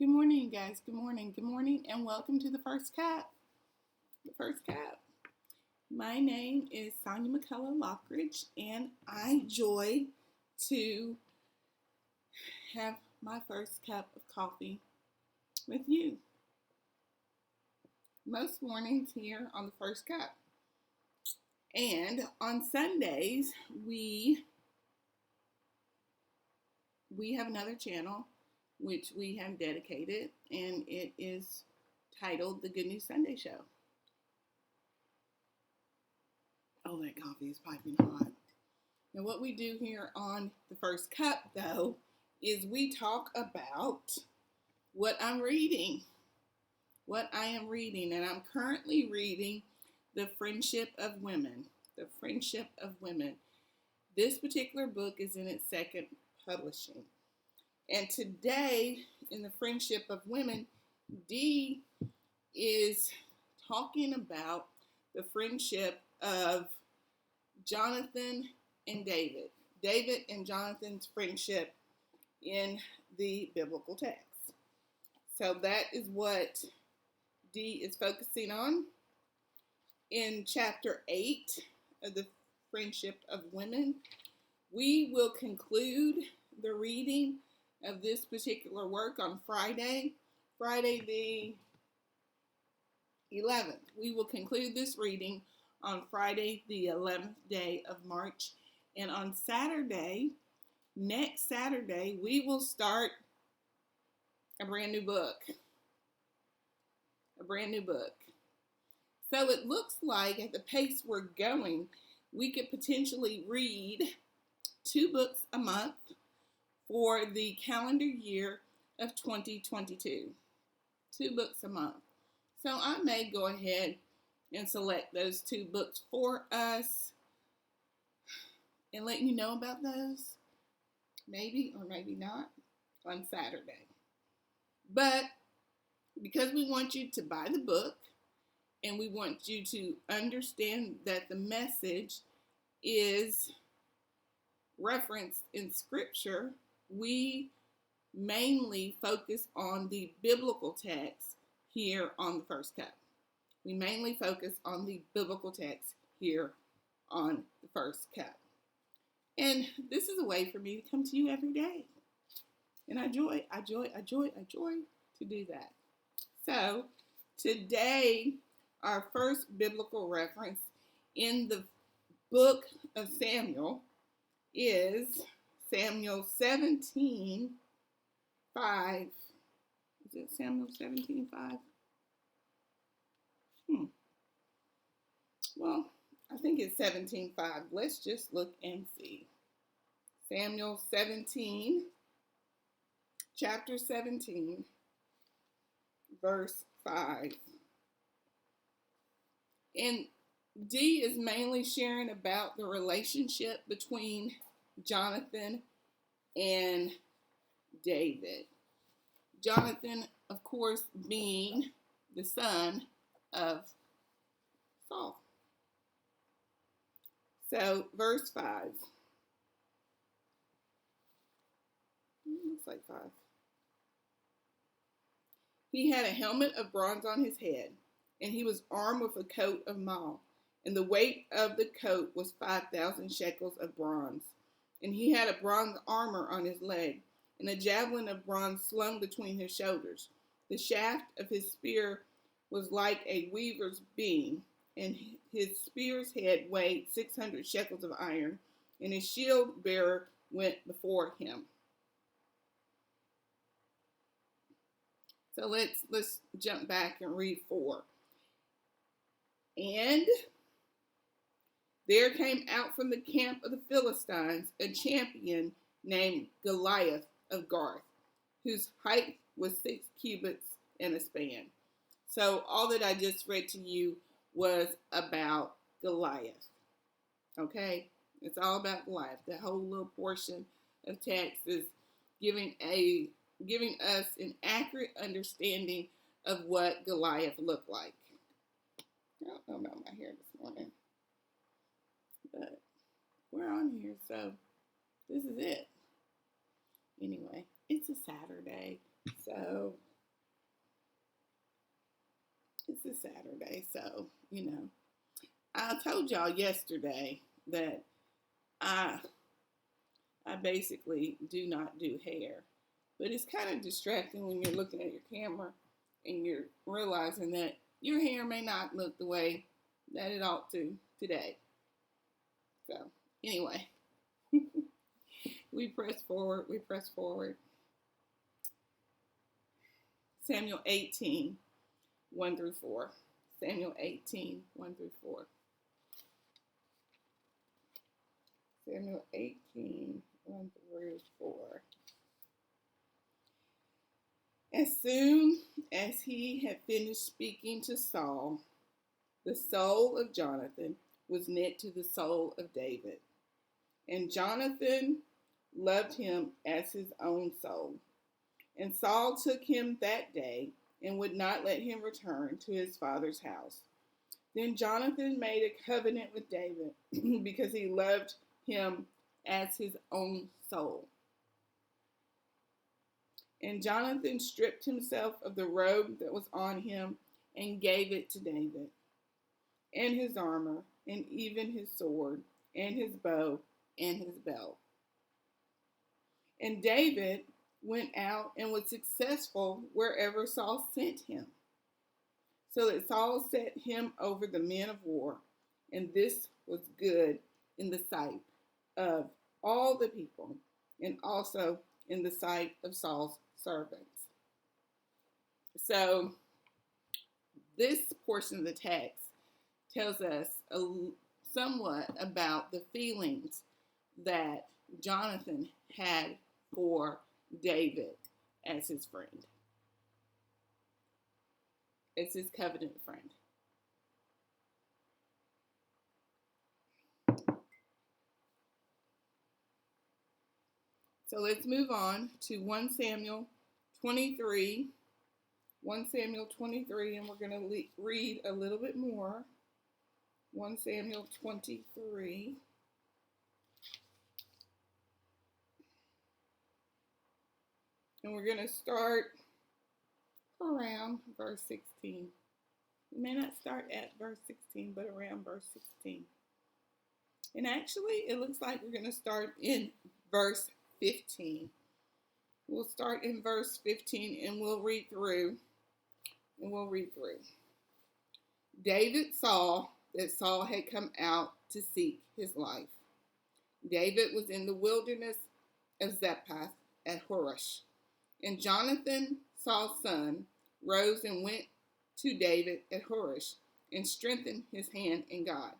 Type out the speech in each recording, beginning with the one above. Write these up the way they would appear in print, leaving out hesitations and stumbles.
Good morning, you guys. Good morning. Good morning, and welcome to the First Cap. The First Cap. My name is Sonia McCullough Lockridge, and I enjoy to have my first cup of coffee with you most mornings here on the First Cup. And on Sundays, we have another channel which we have dedicated, and it is titled The Good News Sunday Show. Oh, that coffee is piping hot. Now, what we do here on the First Cup, though, is we talk about what I'm reading. What I am reading, and I'm currently reading The Friendship of Women. The Friendship of Women. This particular book is in its second publishing. And today, in The Friendship of Women, Dee is talking about the friendship of Jonathan and David. David and Jonathan's friendship in the biblical text. So that is what Dee is focusing on. In chapter 8 of The Friendship of Women, we will conclude the reading of this particular work on Friday the 11th. We will conclude this reading on Friday the 11th day of March. And on Saturday, next Saturday, we will start a brand new book. A brand new book. So it looks like at the pace we're going, we could potentially read 2 books a month for the calendar year of 2022. 2 books a month. So I may go ahead and select those 2 books for us and let you know about those, maybe or maybe not, on Saturday. But because we want you to buy the book and we want you to understand that the message is referenced in Scripture, we mainly focus on the biblical text here on the First Cup. We mainly focus on the biblical text here on the First Cup. And this is a way for me to come to you every day. And I enjoy to do that. So today, our first biblical reference in the book of Samuel is Samuel 17:5. Is it Samuel 17:5? Well, I think it's 17:5. Let's just look and see. Samuel 17, chapter 17, verse 5. And Dee is mainly sharing about the relationship between Jonathan and David. Jonathan, of course, being the son of Saul. So, verse 5. Looks like 5. He had a helmet of bronze on his head, and he was armed with a coat of mail, and the weight of the coat was 5,000 shekels of bronze. And he had a bronze armor on his leg, and a javelin of bronze slung between his shoulders. The shaft of his spear was like a weaver's beam, and his spear's head weighed 600 shekels of iron, and his shield bearer went before him. So let's jump back and read 4. And there came out from the camp of the Philistines a champion named Goliath of Gath, whose height was 6 cubits and a span. So all that I just read to you was about Goliath. Okay? It's all about Goliath. That whole little portion of text is giving us an accurate understanding of what Goliath looked like. I don't know about my hair this morning, but we're on here, so this is it. Anyway, it's a Saturday, so Saturday. So, I told y'all yesterday that I I basically do not do hair. But it's kind of distracting when you're looking at your camera and you're realizing that your hair may not look the way that it ought to today. So, anyway, we press forward, we press forward. Samuel 18, 1 through 4. Samuel 18, 1 through 4. Samuel 18, 1 through 4. As soon as he had finished speaking to Saul, the soul of Jonathan was knit to the soul of David. And Jonathan loved him as his own soul. And Saul took him that day and would not let him return to his father's house. Then Jonathan made a covenant with David because he loved him as his own soul. And Jonathan stripped himself of the robe that was on him and gave it to David, and his armor, and even his sword, and his bow, and his belt. And David went out and was successful wherever Saul sent him, so that Saul set him over the men of war, and this was good in the sight of all the people, and also in the sight of Saul's servants. So this portion of the text tells us somewhat about the feelings that Jonathan had for David as his friend, as his covenant friend. So let's move on to 1 Samuel 23. 1 Samuel 23, and we're going to read a little bit more. 1 Samuel 23. And we're going to start around verse 16. We may not start at verse 16, but around verse 16. And actually, it looks like we're going to start in verse 15. We'll start in verse 15 and we'll read through. David saw that Saul had come out to seek his life. David was in the wilderness of Zephath at Horesh. And Jonathan, Saul's son, rose and went to David at Horesh and strengthened his hand in God.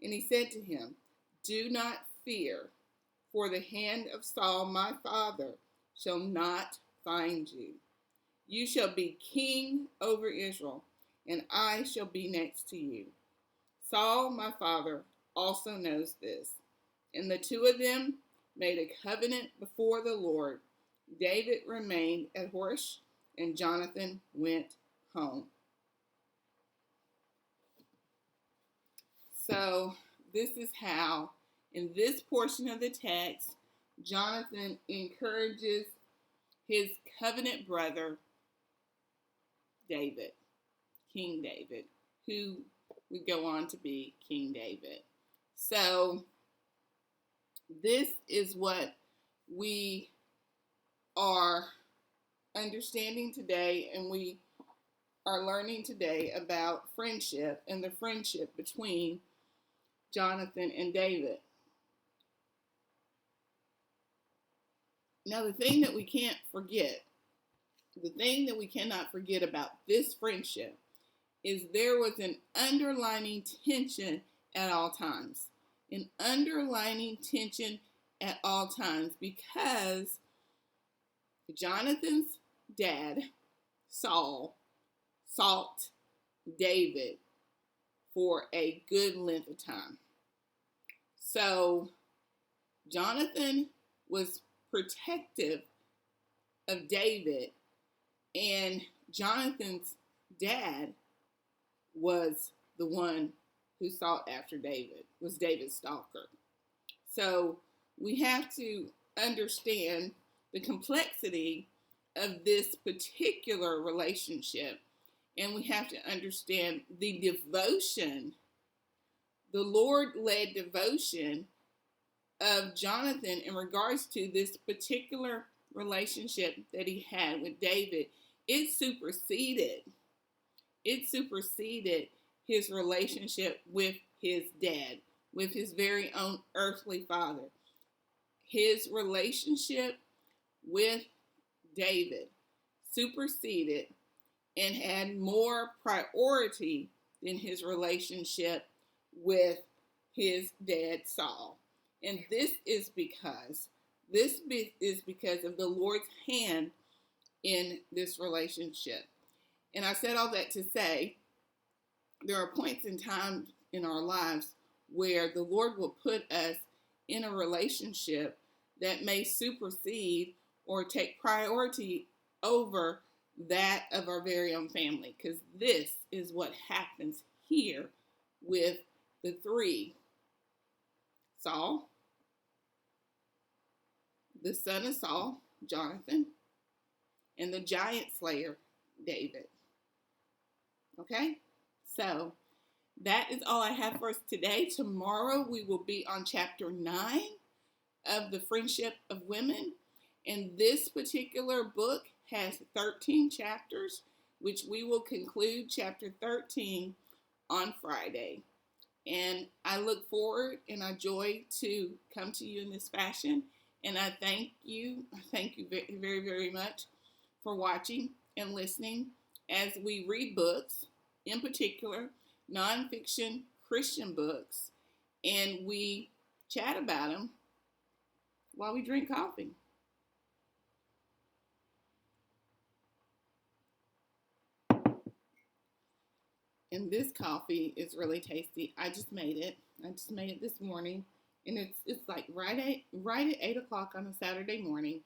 And he said to him, "Do not fear, for the hand of Saul my father shall not find you. You shall be king over Israel, and I shall be next to you. Saul my father also knows this." And the two of them made a covenant before the Lord. David remained at Horesh, and Jonathan went home. So this is how, in this portion of the text, Jonathan encourages his covenant brother, David, King David, who would go on to be King David. So this is what we are understanding today, and we are learning today about friendship and the friendship between Jonathan and David. Now, the thing that we can't forget, the thing that we cannot forget about this friendship is there was an underlying tension at all times. An underlying tension at all times because Jonathan's dad, Saul, sought David for a good length of time. So Jonathan was protective of David, and Jonathan's dad was the one who sought after David, was David's stalker. So we have to understand the complexity of this particular relationship And we have to understand the devotion, the Lord-led devotion of Jonathan in regards to this particular relationship that he had with David. It superseded his relationship with his dad, with his very own earthly father. His relationship with David superseded and had more priority than his relationship with his dad Saul. And this is because of the Lord's hand in this relationship. And I said all that to say there are points in time in our lives where the Lord will put us in a relationship that may supersede or take priority over that of our very own family. Because this is what happens here with the three: Saul, the son of Saul, Jonathan, and the giant slayer, David. Okay? So that is all I have for us today. Tomorrow we will be on chapter 9 of the Friendship of Women. And this particular book has 13 chapters, which we will conclude chapter 13 on Friday. And I look forward and I joy to come to you in this fashion. And I thank you very, very, very much for watching and listening as we read books, in particular, nonfiction Christian books, and we chat about them while we drink coffee. And this coffee is really tasty. I just made it this morning, and it's like right at 8 o'clock on a Saturday morning.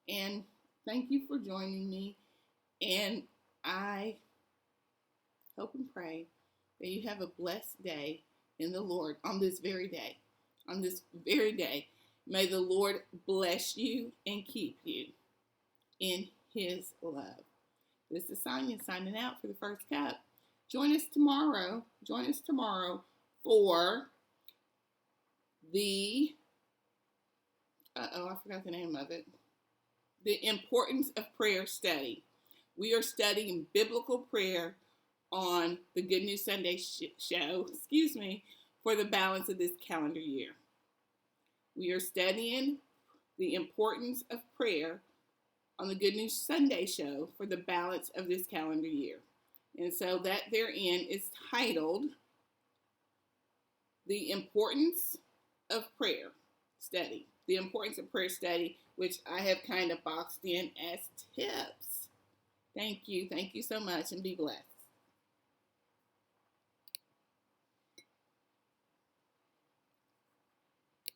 And thank you for joining me. And I hope and pray that you have a blessed day in the Lord on this very day. On this very day, may the Lord bless you and keep you in his love. This is Sonia signing out for the First Cup. Join us tomorrow for the, I forgot the name of it. The Importance of Prayer study. We are studying biblical prayer on the Good News Sunday show, for the balance of this calendar year. We are studying the importance of prayer on the Good News Sunday show for the balance of this calendar year. And so that therein is titled The Importance of Prayer Study. The Importance of Prayer Study, which I have kind of boxed in as tips. Thank you so much, and be blessed.